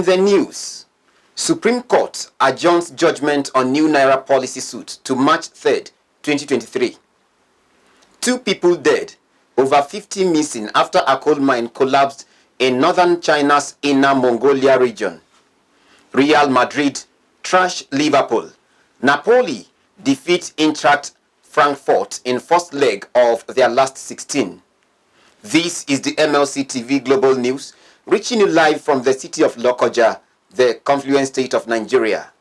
In the news, Supreme Court adjourns judgment on new NAIRA policy suit to March 3rd, 2023. 2 people dead, over 50 missing after a coal mine collapsed in northern China's inner Mongolia region. Real Madrid trash Liverpool. Napoli defeat EINTRACHT Frankfurt in first leg of their last 16. This is the MLC Tv Global News, reaching you live from the city of Lokoja, the confluent state of Nigeria.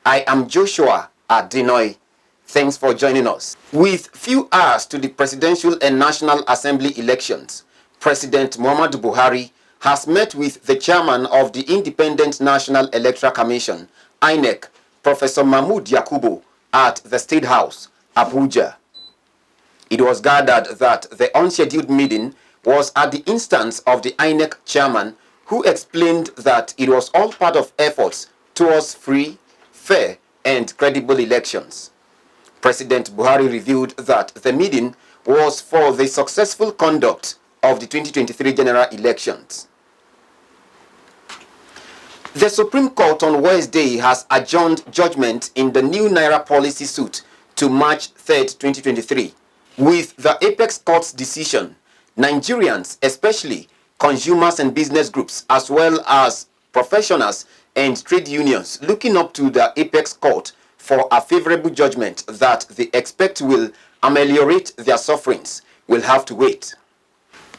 I am Joshua Adinoy. Thanks for joining us. With few hours to the presidential and national assembly elections, President Muhammadu Buhari has met with the chairman of the Independent National Electoral Commission, INEC, Professor Mahmood Yakubu, at the State House, Abuja. It was gathered that the unscheduled meeting was at the instance of the INEC chairman, who explained that it was all part of efforts towards free, fair, and credible elections. President Buhari revealed that the meeting was for the successful conduct of the 2023 general elections. The Supreme Court on Wednesday has adjourned judgment in the new NAIRA policy suit to March 3rd, 2023. With the Apex Court's decision, Nigerians, especially consumers and business groups, as well as professionals and trade unions, looking up to the Apex Court for a favorable judgment that they expect will ameliorate their sufferings, will have to wait.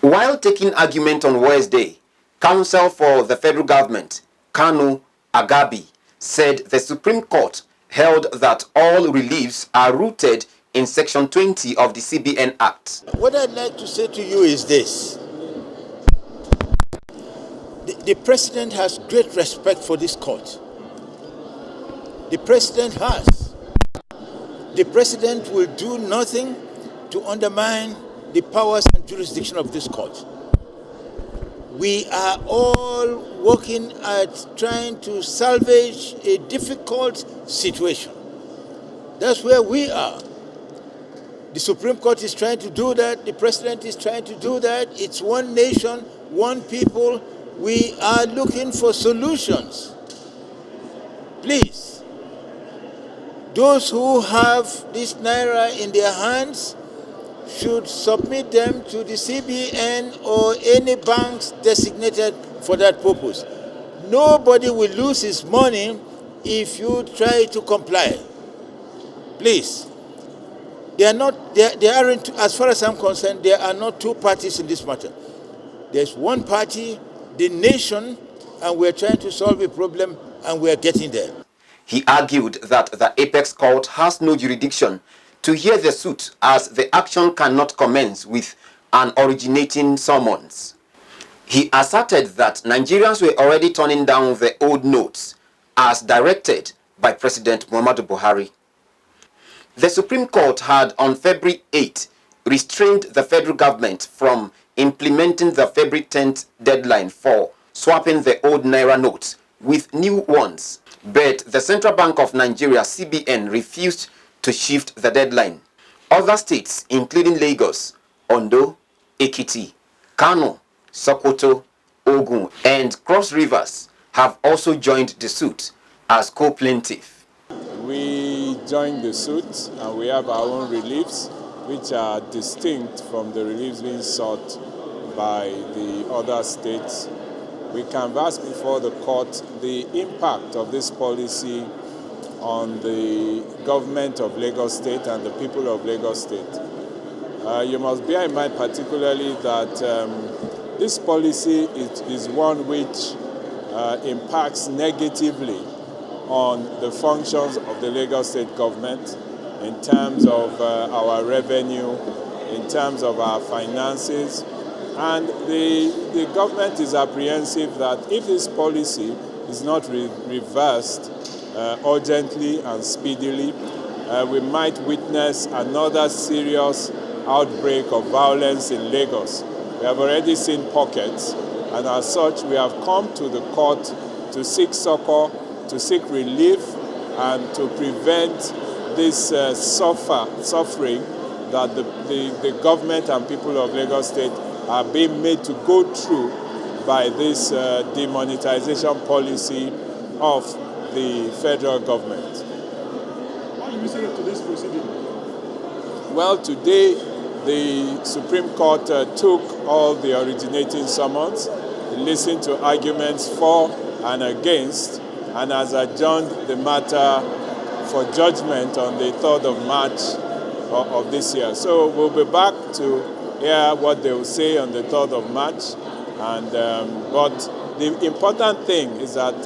While taking argument on Wednesday, counsel for the federal government, Kanu Agabi, said the Supreme Court held that all reliefs are rooted in Section 20 of the CBN Act. What I'd like to say to you is this. The President has great respect for this court. The President has. The President will do nothing to undermine the powers and jurisdiction of this court. We are all working at trying to salvage a difficult situation. That's where we are. The Supreme Court is trying to do that. The President is trying to do that. It's one nation, one people. We are looking for solutions. Please. Those who have this NAIRA in their hands should submit them to the CBN or any banks designated for that purpose. Nobody will lose his money if you try to comply. Please. They aren't, as far as I'm concerned, there are not 2 parties in this matter. There's one party, the nation, and we're trying to solve a problem, and we're getting there. He argued that the Apex Court has no jurisdiction to hear the suit, as the action cannot commence with an originating summons. He asserted that Nigerians were already turning down the old notes as directed by President Muhammadu Buhari. The Supreme Court had on February 8 restrained the federal government from implementing the February 10th deadline for swapping the old NAIRA notes with new ones. But the Central Bank of Nigeria, CBN, refused to shift the deadline. Other states, including Lagos, Ondo, Ekiti, Kano, Sokoto, Ogun, and Cross Rivers, have also joined the suit as co-plaintiff. We joined the suit and we have our own reliefs, which are distinct from the reliefs being sought by the other states. We canvassed before the court the impact of this policy on the government of Lagos State and the people of Lagos State. You must bear in mind particularly that this policy is one which impacts negatively on the functions of the Lagos State government in terms of our revenue, in terms of our finances. And the government is apprehensive that if this policy is not reversed urgently and speedily, we might witness another serious outbreak of violence in Lagos. We have already seen pockets, and as such, we have come to the court to seek succor, to seek relief, and to prevent this suffering that the government and people of Lagos State are being made to go through by this demonetization policy of the federal government. How do you say to this proceeding? Well, today the Supreme Court took all the originating summons, listened to arguments for and against, and has adjourned the matter for judgment on the 3rd of March of this year. So we'll be back to hear what they will say on the 3rd of March. And but the important thing is that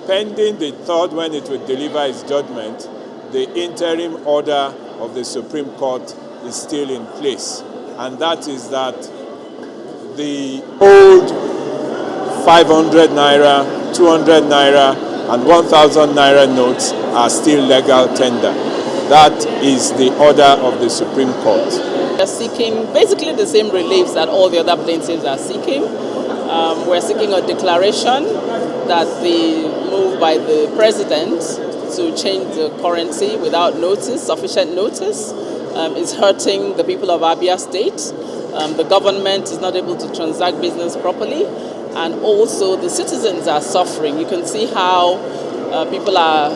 pending the 3rd, when it will deliver its judgment, the interim order of the Supreme Court is still in place. And that is that the old 500 Naira, 200 Naira, and 1,000 Naira notes are still legal tender. That is the order of the Supreme Court. We're seeking basically the same reliefs that all the other plaintiffs are seeking. We're seeking a declaration that the move by the president to change the currency without notice, sufficient notice, is hurting the people of Abia State. The government is not able to transact business properly, and also the citizens are suffering. You can see how people are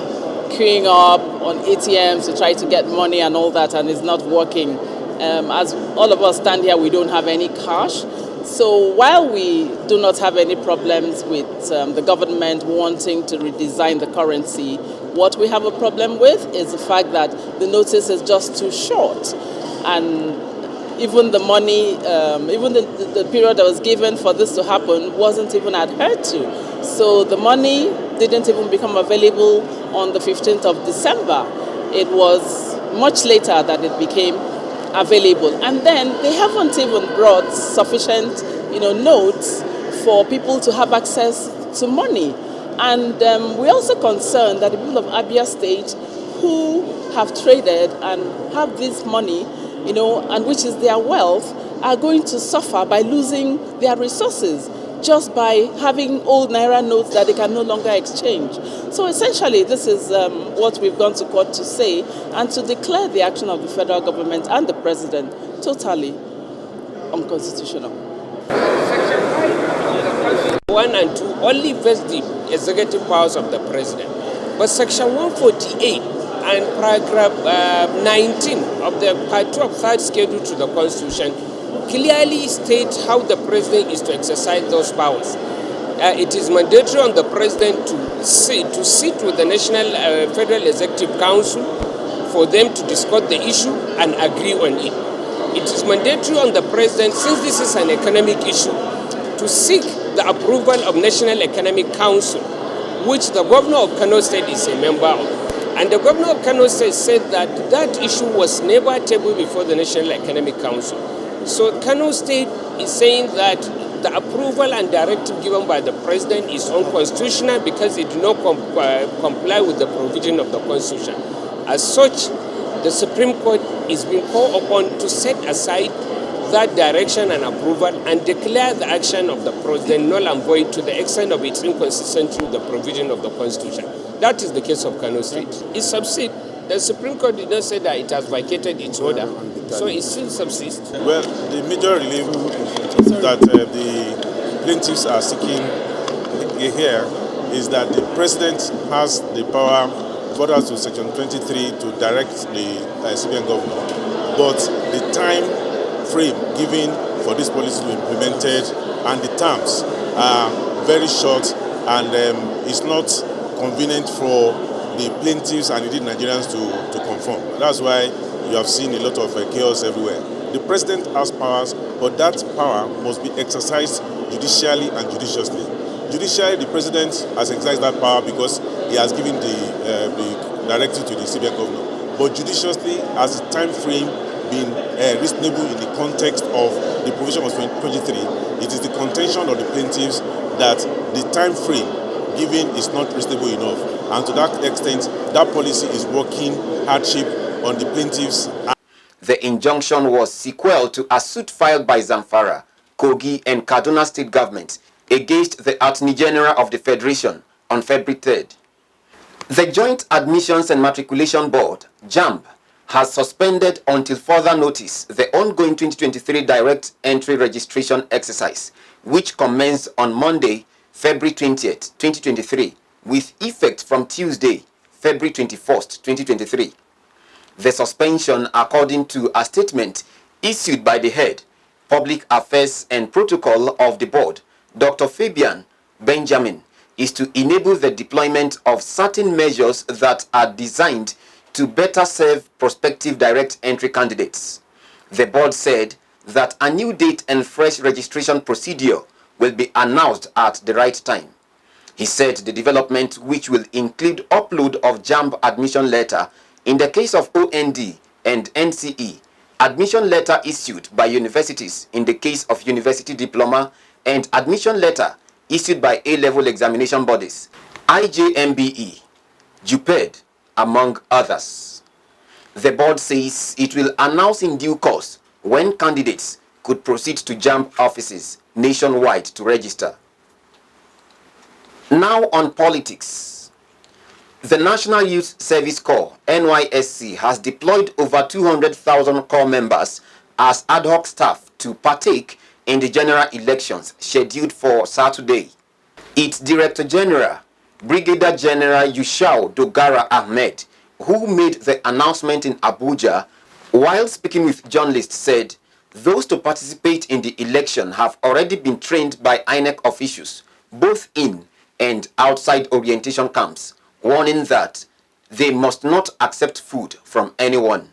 queuing up on ATMs to try to get money and all that, and it's not working. As all of us stand here, we don't have any cash. So while we do not have any problems with the government wanting to redesign the currency, what we have a problem with is the fact that the notice is just too short. And even the money, even the period that was given for this to happen wasn't even adhered to. So the money didn't even become available on the 15th of December. It was much later that it became available. And then they haven't even brought sufficient, notes for people to have access to money. And we're also concerned that the people of Abia State who have traded and have this money, and which is their wealth, are going to suffer by losing their resources just by having old Naira notes that they can no longer exchange. So essentially, this is what we've gone to court to say, and to declare the action of the federal government and the president totally unconstitutional. 1 and 2 only vest the executive powers of the president. But Section 148 and paragraph 19 of the Part 2 of 3rd Schedule to the Constitution clearly state how the president is to exercise those powers. It is mandatory on the president to sit with the National Federal Executive Council for them to discuss the issue and agree on it. It is mandatory on the president, since this is an economic issue, to seek the approval of National Economic Council, which the governor of Kano State is a member of. And the governor of Kano State said that that issue was never tabled before the National Economic Council. So Kano State is saying that the approval and directive given by the president is unconstitutional because it do not comply with the provision of the Constitution. As such, the Supreme Court is being called upon to set aside that direction and approval and declare the action of the president null and void to the extent of its inconsistency with the provision of the Constitution. That is the case of Kano State. It subsists. The Supreme Court did not say that it has vacated its order, so it still subsists. Well, the major relief that the plaintiffs are seeking here is that the president has the power, further to Section 23, to direct the CBN governor, but the time frame given for this policy to be implemented and the terms are very short, and it's not convenient for the plaintiffs and indeed Nigerians to conform. That's why you have seen a lot of chaos everywhere. The president has powers, but that power must be exercised judicially and judiciously. Judicially, the president has exercised that power because he has given the directive to the CBN governor. But judiciously, has the time frame been reasonable in the context of the provision of 23? It is the contention of the plaintiffs that the time frame given is not reasonable enough. And to that extent, that policy is working hardship on the plaintiffs. The injunction was sequel to a suit filed by Zamfara, Kogi, and Kaduna state governments against the Attorney General of the Federation on February 3rd. The Joint Admissions and Matriculation Board, JAMB, has suspended until further notice the ongoing 2023 direct entry registration exercise, which commenced on Monday, February 20th, 2023, with effect from Tuesday, February 21st, 2023. The suspension, according to a statement issued by the head, Public Affairs and Protocol of the board, Dr. Fabian Benjamin, is to enable the deployment of certain measures that are designed to better serve prospective direct entry candidates. The board said that a new date and fresh registration procedure will be announced at the right time. He said the development, which will include upload of JAMB admission letter in the case of OND and NCE, admission letter issued by universities in the case of university diploma, and admission letter issued by A-level examination bodies, IJMBE, JUPED, among others. The board says it will announce in due course when candidates could proceed to JAMB offices nationwide to register. Now on politics. The National Youth Service Corps, NYSC, has deployed over 200,000 corps members as ad hoc staff to partake in the general elections scheduled for Saturday. Its Director General, Brigadier General Yushau Dogara Ahmed, who made the announcement in Abuja, while speaking with journalists, said those to participate in the election have already been trained by INEC officials, both in and outside orientation camps, warning that they must not accept food from anyone.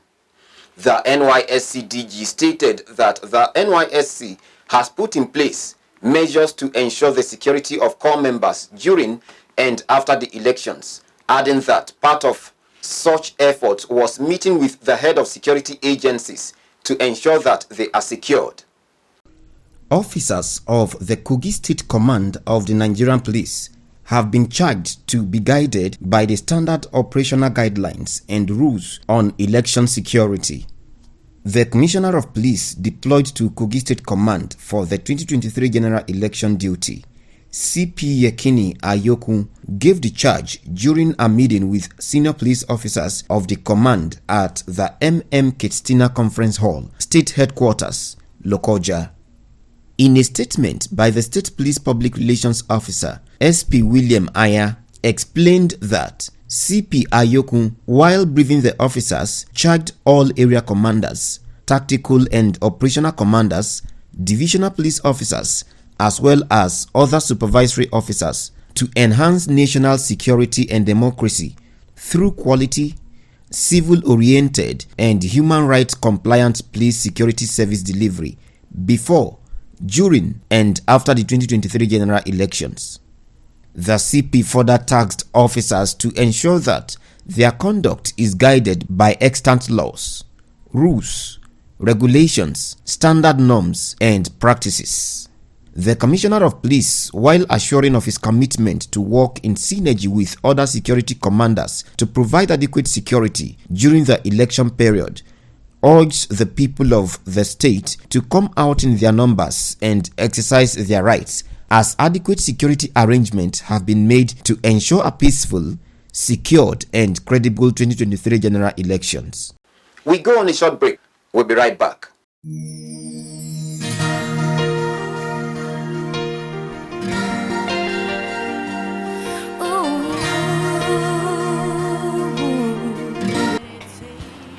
The NYSC DG stated that the NYSC has put in place measures to ensure the security of corps members during and after the elections, adding that part of such effort was meeting with the head of security agencies to ensure that they are secured. Officers of the Kogi State Command of the Nigerian Police have been charged to be guided by the standard operational guidelines and rules on election security. The Commissioner of Police deployed to Kogi State Command for the 2023 general election duty, CP Yekini Ayoku, gave the charge during a meeting with senior police officers of the command at the Ketstina Conference Hall, State Headquarters, Lokoja. In a statement by the State Police Public Relations Officer, SP William Aya, explained that CP Ayoku, while briefing the officers, charged all area commanders, tactical and operational commanders, divisional police officers, as well as other supervisory officers to enhance national security and democracy through quality, civil-oriented and human rights compliant police security service delivery before, during and after the 2023 general elections. The CP further tasked officers to ensure that their conduct is guided by extant laws, rules, regulations, standard norms, and practices. The Commissioner of Police, while assuring of his commitment to work in synergy with other security commanders to provide adequate security during the election period, urged the people of the state to come out in their numbers and exercise their rights, as adequate security arrangements have been made to ensure a peaceful, secured, and credible 2023 general elections. We go on a short break. We'll be right back.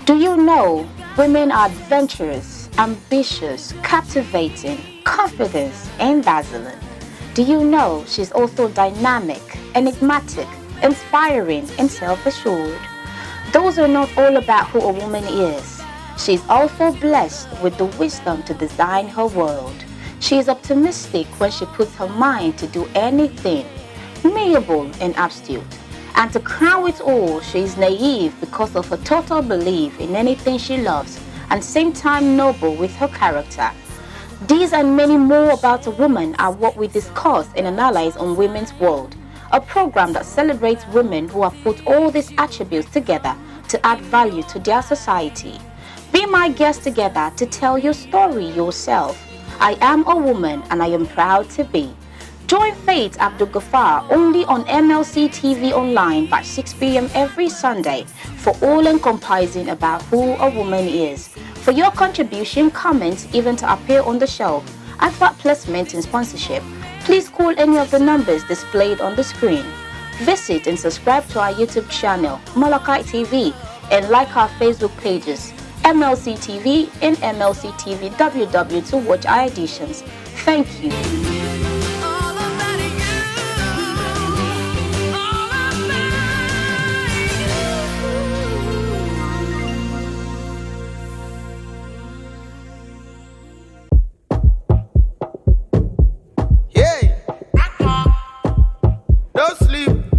Do you know women are adventurous, ambitious, captivating, confident, and dazzling? Do you know she's also dynamic, enigmatic, inspiring, and self-assured? Those are not all about who a woman is. She's also blessed with the wisdom to design her world. She is optimistic when she puts her mind to do anything, amiable and astute. And to crown it all, she is naive because of her total belief in anything she loves, and same time noble with her character. These and many more about a woman are what we discuss and analyze on Women's World, a program that celebrates women who have put all these attributes together to add value to their society. Be my guest together to tell your story yourself. I am a woman and I am proud to be. Join Faith Abdul Ghaffar only on MLC TV online by 6 p.m. every Sunday for all encompassing about who a woman is. For your contribution, comments, even to appear on the show, advert placement and sponsorship, please call any of the numbers displayed on the screen. Visit and subscribe to our YouTube channel, MLC TV, and like our Facebook pages, MLC TV and MLC TV WW, to watch our editions. Thank you.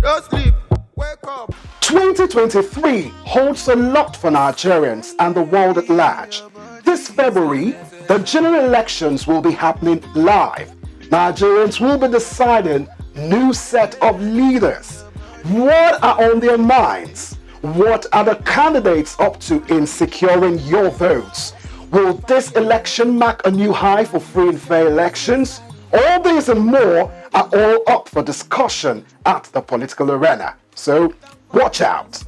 Don't sleep, wake up. 2023 holds a lot for Nigerians and the world at large. This February, the general elections will be happening live. Nigerians will be deciding new set of leaders. What are on their minds? What are the candidates up to in securing your votes? Will this election mark a new high for free and fair elections? All these and more are all up for discussion at the political arena. So, watch out.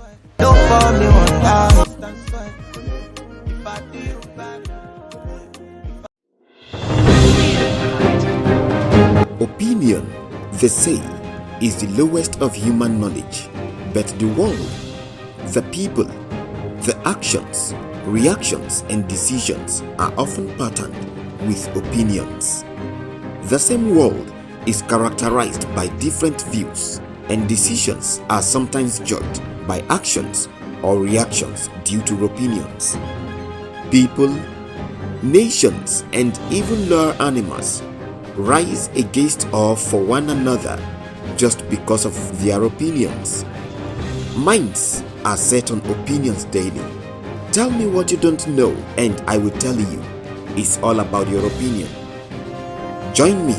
Opinion, they say, is the lowest of human knowledge, but the world, the people, the actions, reactions, and decisions are often patterned with opinions. The same world is characterized by different views, and decisions are sometimes judged by actions or reactions due to opinions. People, nations, and even lower animals rise against or for one another just because of their opinions. Minds are set on opinions daily. Tell me what you don't know and I will tell you. It's all about your opinion. Join me,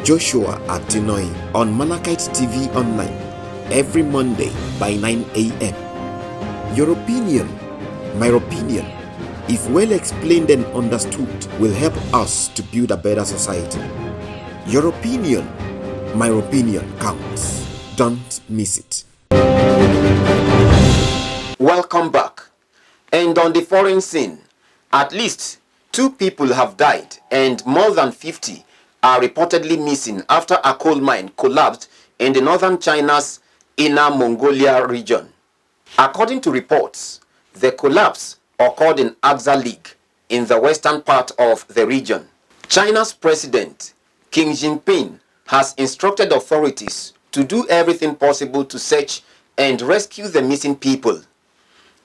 Joshua Atinoy, on Malachite TV Online every Monday by 9 a.m. Your opinion, my opinion, if well explained and understood, will help us to build a better society. Your opinion, my opinion counts. Don't miss it. Welcome back. And on the foreign scene, at least 2 people have died and more than 50 are reportedly missing after a coal mine collapsed in the northern China's Inner Mongolia region. According to reports, the collapse occurred in Aksa Lake in the western part of the region. China's president, Xi Jinping, has instructed authorities to do everything possible to search and rescue the missing people.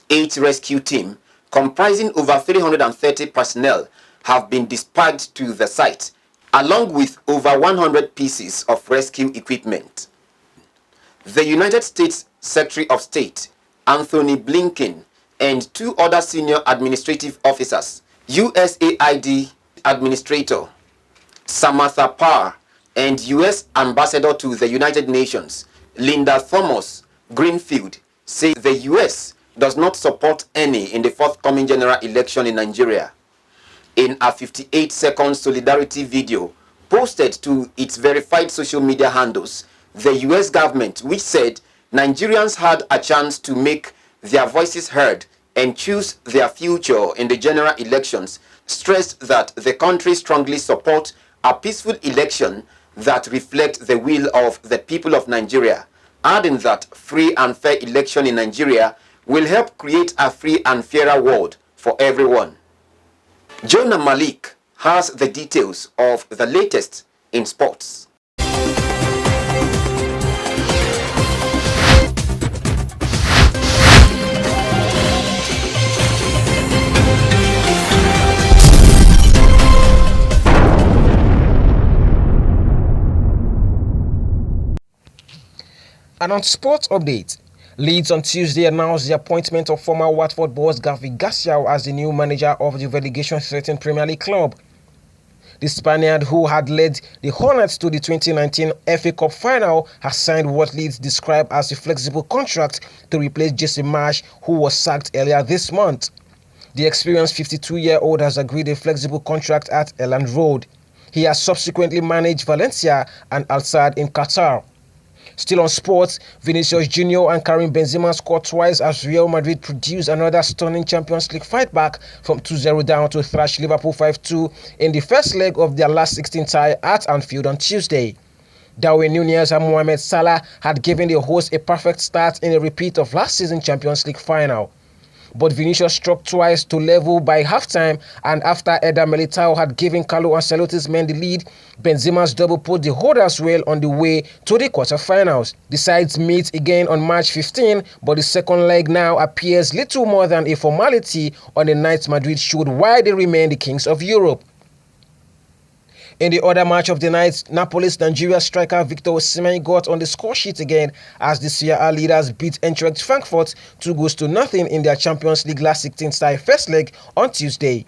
8 rescue teams, comprising over 330 personnel, have been dispatched to the site, along with over 100 pieces of rescue equipment. The United States Secretary of State, Anthony Blinken, and 2 other senior administrative officers, USAID Administrator Samantha Power and U.S. Ambassador to the United Nations, Linda Thomas-Greenfield, say the U.S. does not support any in the forthcoming general election in Nigeria. In a 58-second solidarity video posted to its verified social media handles, the U.S. government, which said Nigerians had a chance to make their voices heard and choose their future in the general elections, stressed that the country strongly supports a peaceful election that reflects the will of the people of Nigeria, adding that free and fair election in Nigeria will help create a free and fairer world for everyone. Jonah Malik has the details of the latest in sports. And on sports update, Leeds on Tuesday announced the appointment of former Watford boss Gavi Gassiao as the new manager of the relegation-threatened Premier League club. The Spaniard, who had led the Hornets to the 2019 FA Cup final, has signed what Leeds described as a flexible contract to replace Jesse Marsh, who was sacked earlier this month. The experienced 52-year-old has agreed a flexible contract at Elland Road. He has subsequently managed Valencia and Al Sadd in Qatar. Still on sports, Vinicius Jr. and Karim Benzema scored twice as Real Madrid produced another stunning Champions League fight back from 2-0 down to thrash Liverpool 5-2 in the first leg of their last 16 tie at Anfield on Tuesday. Darwin Núñez and Mohamed Salah had given the hosts a perfect start in a repeat of last season's Champions League final. But Vinicius struck twice to level by halftime, and after Eder Militao had given Carlo Ancelotti's men the lead, Benzema's double put the holders well on the way to the quarterfinals. The sides meet again on March 15, but the second leg now appears little more than a formality on the night Madrid showed why they remain the kings of Europe. In the other match of the night, Napoli's Nigeria striker Victor Osimhen got on the score sheet again as the Serie A leaders beat Eintracht Frankfurt 2-0 in their Champions League last 16th first leg on Tuesday.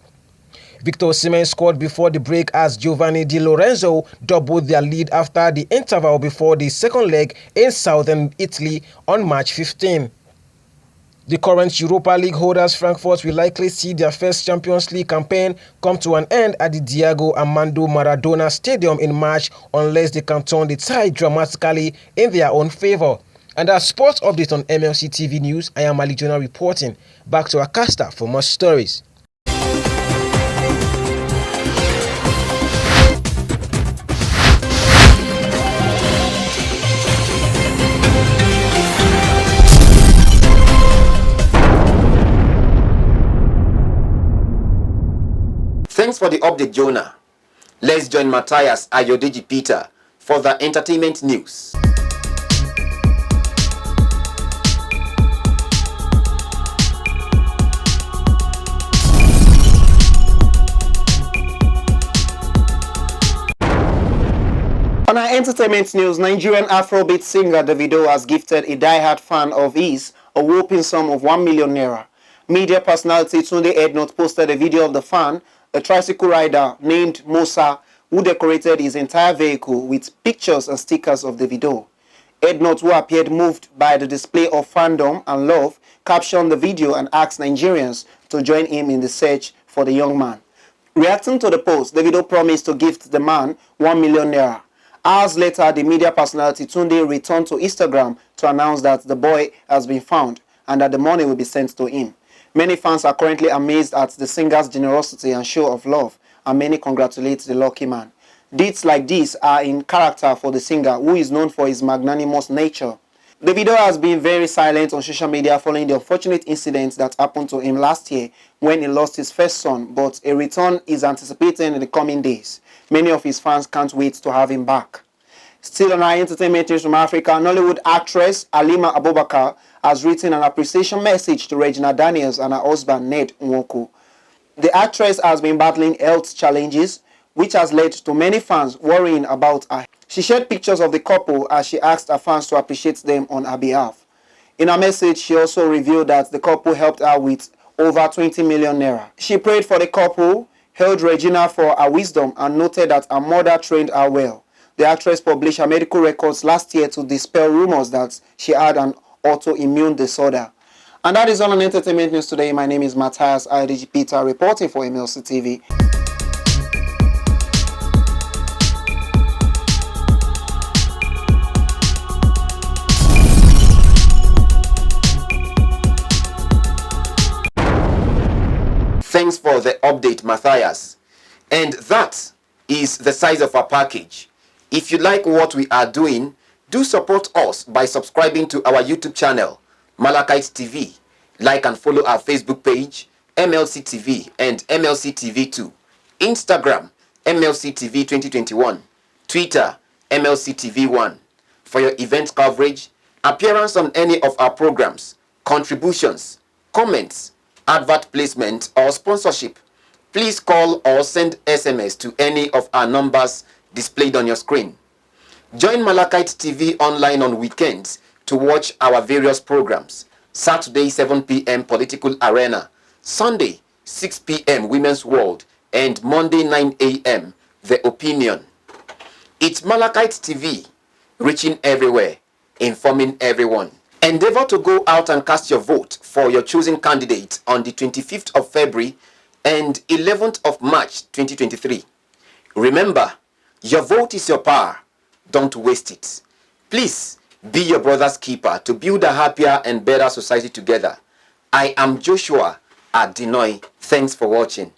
Victor Osimhen scored before the break as Giovanni Di Lorenzo doubled their lead after the interval before the second leg in southern Italy on March 15. The current Europa League holders Frankfurt will likely see their first Champions League campaign come to an end at the Diego Armando Maradona Stadium in March unless they can turn the tide dramatically in their own favor. And that's sports update on MLC TV News. I am Ali Jonah reporting. Back to Akasta for more stories. Thanks for the update, Jonah. Let's join Matthias Ayodeji Peter for the entertainment news. On our entertainment news, Nigerian Afrobeat singer Davido has gifted a die-hard fan of his a whopping sum of 1 million naira. Media personality Tunde Ednot posted a video of the fan, a tricycle rider named Musa, who decorated his entire vehicle with pictures and stickers of Davido. Ednot, who appeared moved by the display of fandom and love, captioned the video and asked Nigerians to join him in the search for the young man. Reacting to the post, Davido promised to gift the man 1 million naira. Hours later, the media personality Tunde returned to Instagram to announce that the boy has been found and that the money will be sent to him. Many fans are currently amazed at the singer's generosity and show of love, and many congratulate the lucky man. Deeds like these are in character for the singer, who is known for his magnanimous nature. Davido has been very silent on social media following the unfortunate incident that happened to him last year when he lost his first son, but a return is anticipated in the coming days. Many of his fans can't wait to have him back. Still on our entertainment news from Africa, Nollywood actress Halima Abubakar has written an appreciation message to Regina Daniels and her husband Ned Nwoko. The actress has been battling health challenges, which has led to many fans worrying about her. She shared pictures of the couple as she asked her fans to appreciate them on her behalf. In her message, she also revealed that the couple helped her with over 20 million naira. She prayed for the couple, hailed Regina for her wisdom, and noted that her mother trained her well. The actress published her medical records last year to dispel rumors that she had an autoimmune disorder. And that is all on entertainment news today. My name is Matthias Ayodeji Peter, reporting for MLC TV. Thanks for the update, Matthias. And that is the size of our package. If you like what we are doing, do support us by subscribing to our YouTube channel, Malachite TV. Like and follow our Facebook page, MLC TV and MLC TV2. Instagram, MLC TV 2021. Twitter, MLC TV1. For your event coverage, appearance on any of our programs, contributions, comments, advert placement or sponsorship, please call or send SMS to any of our numbers displayed on your screen. Join Malachite TV online on weekends to watch our various programs. Saturday 7 p.m. Political Arena, Sunday 6 p.m. Women's World, and Monday 9 a.m. The Opinion. It's Malachite TV, reaching everywhere, informing everyone. Endeavor to go out and cast your vote for your chosen candidate on the 25th of February and 11th of March 2023. Remember, your vote is your power. Don't waste it. Please be your brother's keeper to build a happier and better society together. I am Joshua Adinoy. Thanks for watching.